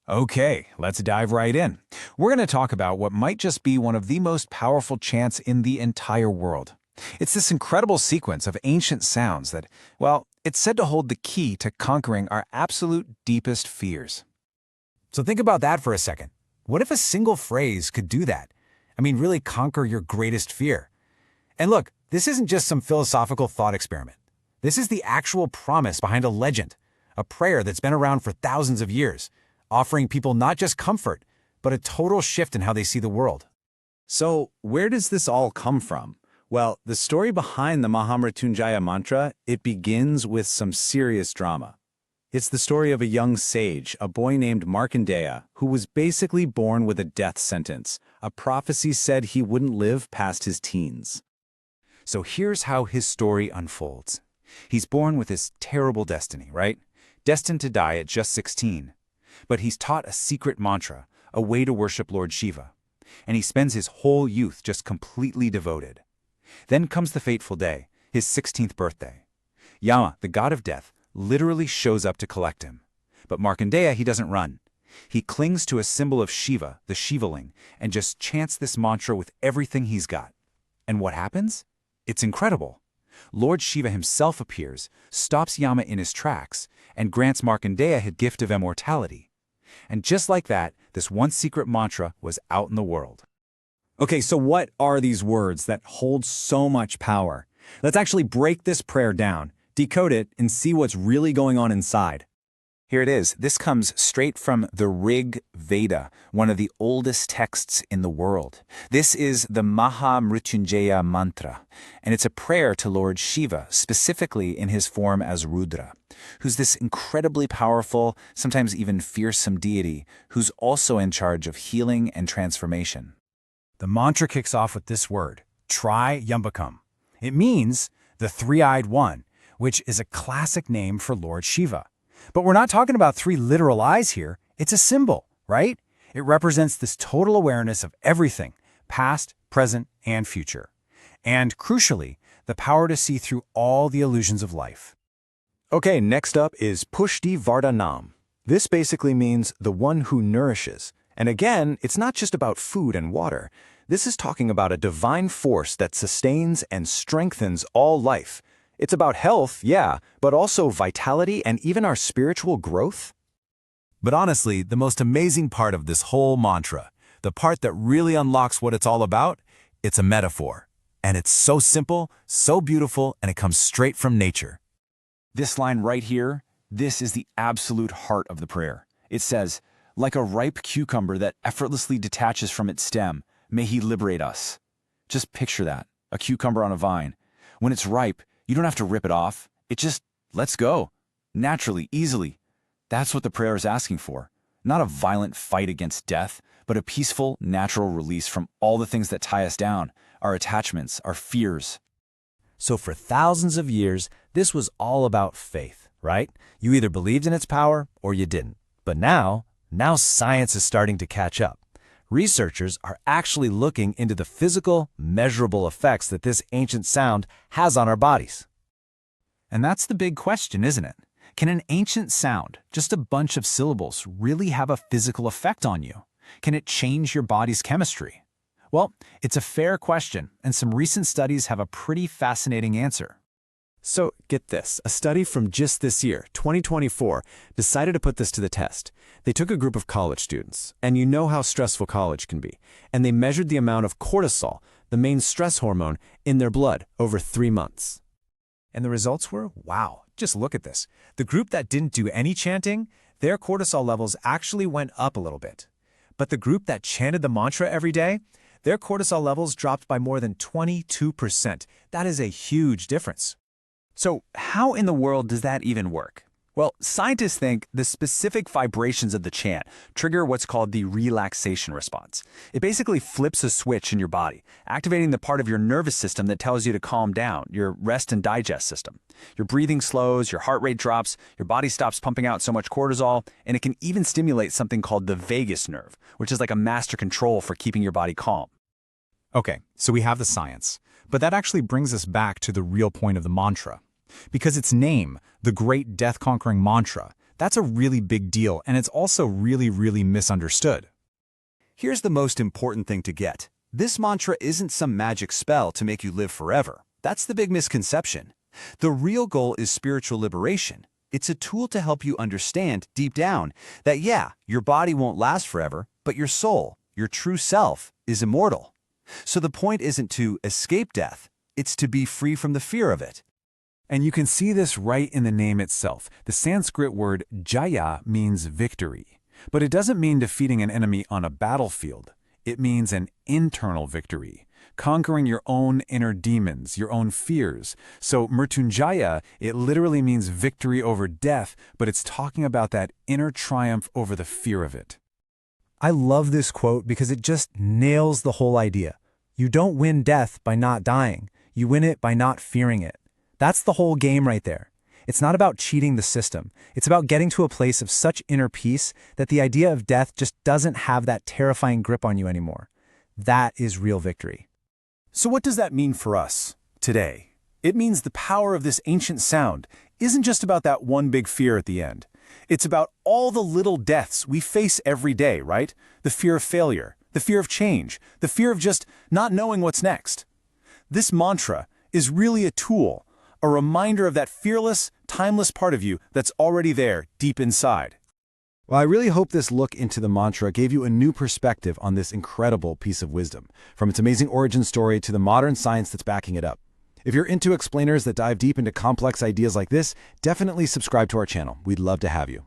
Okay, let's dive right in. We're going to talk about what might just be one of the most powerful chants in the entire world. It's this incredible sequence of ancient sounds that, well, it's said to hold the key to conquering our absolute deepest fears. So think about that for a second. What if a single phrase could do that? I mean, really conquer your greatest fear. And look, this isn't just some philosophical thought experiment. This is the actual promise behind a legend, a prayer that's been around for thousands of years, offering people not just comfort, but a total shift in how they see the world. So, where does this all come from? Well, the story behind the Maha Mrityunjaya mantra, it begins with some serious drama. It's the story of a young sage, a boy named Markandeya, who was basically born with a death sentence. A prophecy said he wouldn't live past his teens. So here's how his story unfolds. He's born with this terrible destiny, right? Destined to die at just 16. But he's taught a secret mantra, a way to worship Lord Shiva. And he spends his whole youth just completely devoted. Then comes the fateful day, his 16th birthday. Yama, the god of death, literally shows up to collect him. But Markandeya, he doesn't run. He clings to a symbol of Shiva, the Shivaling, and just chants this mantra with everything he's got. And what happens? It's incredible. Lord Shiva himself appears, stops Yama in his tracks, and grants Markandeya his gift of immortality. And just like that, this one secret mantra was out in the world. Okay, so what are these words that hold so much power? Let's actually break this prayer down, decode it, and see what's really going on inside. Here it is. This comes straight from the Rig Veda, one of the oldest texts in the world. This is the Maha Mrityunjaya mantra, and it's a prayer to Lord Shiva, specifically in his form as Rudra, who's this incredibly powerful, sometimes even fearsome deity, who's also in charge of healing and transformation. The mantra kicks off with this word, Tri-Yambakam. It means the three-eyed one, which is a classic name for Lord Shiva. But we're not talking about three literal eyes here. It's a symbol, right? It represents this total awareness of everything, past, present, and future. And crucially, the power to see through all the illusions of life. Okay, next up is Pushti Vardhanam. This basically means the one who nourishes. And again, it's not just about food and water. This is talking about a divine force that sustains and strengthens all life. It's about health, yeah, but also vitality and even our spiritual growth. But honestly, the most amazing part of this whole mantra, the part that really unlocks what it's all about, it's a metaphor. And it's so simple, so beautiful, and it comes straight from nature. This line right here, this is the absolute heart of the prayer. It says, like a ripe cucumber that effortlessly detaches from its stem, may he liberate us. Just picture that, a cucumber on a vine. When it's ripe, you don't have to rip it off. It just lets go, naturally, easily. That's what the prayer is asking for. Not a violent fight against death, but a peaceful, natural release from all the things that tie us down, our attachments, our fears. So for thousands of years, this was all about faith, right? You either believed in its power or you didn't. But now science is starting to catch up. Researchers are actually looking into the physical, measurable effects that this ancient sound has on our bodies. And that's the big question, isn't it? Can an ancient sound, just a bunch of syllables, really have a physical effect on you? Can it change your body's chemistry? Well, it's a fair question, and some recent studies have a pretty fascinating answer. So, get this, a study from just this year, 2024, decided to put this to the test. They took a group of college students, and you know how stressful college can be, and they measured the amount of cortisol, the main stress hormone, in their blood over 3 months. And the results were, wow, just look at this. The group that didn't do any chanting, their cortisol levels actually went up a little bit. But the group that chanted the mantra every day, their cortisol levels dropped by more than 22%. That is a huge difference. So how in the world does that even work? Well, scientists think the specific vibrations of the chant trigger what's called the relaxation response. It basically flips a switch in your body, activating the part of your nervous system that tells you to calm down, your rest and digest system. Your breathing slows, your heart rate drops, your body stops pumping out so much cortisol, and it can even stimulate something called the vagus nerve, which is like a master control for keeping your body calm. Okay, so we have the science, but that actually brings us back to the real point of the mantra. Because its name, the great death-conquering mantra, That's a really big deal, and it's also really, really misunderstood. Here's the most important thing to get. This mantra isn't some magic spell to make you live forever. That's the big misconception. The real goal is spiritual liberation. It's a tool to help you understand deep down that, yeah, your body won't last forever, but your soul, your true self, is immortal. So the point isn't to escape death, it's to be free from the fear of it. And you can see this right in the name itself. The Sanskrit word jaya means victory. But it doesn't mean defeating an enemy on a battlefield. It means an internal victory, conquering your own inner demons, your own fears. So Mrityunjaya, it literally means victory over death, but it's talking about that inner triumph over the fear of it. I love this quote because it just nails the whole idea. You don't win death by not dying. You win it by not fearing it. That's the whole game right there. It's not about cheating the system. It's about getting to a place of such inner peace that the idea of death just doesn't have that terrifying grip on you anymore. That is real victory. So what does that mean for us today? It means the power of this ancient sound isn't just about that one big fear at the end. It's about all the little deaths we face every day, right? The fear of failure, the fear of change, the fear of just not knowing what's next. This mantra is really a tool, a reminder of that fearless, timeless part of you that's already there deep inside. Well, I really hope this look into the mantra gave you a new perspective on this incredible piece of wisdom, from its amazing origin story to the modern science that's backing it up. If you're into explainers that dive deep into complex ideas like this, definitely subscribe to our channel. We'd love to have you.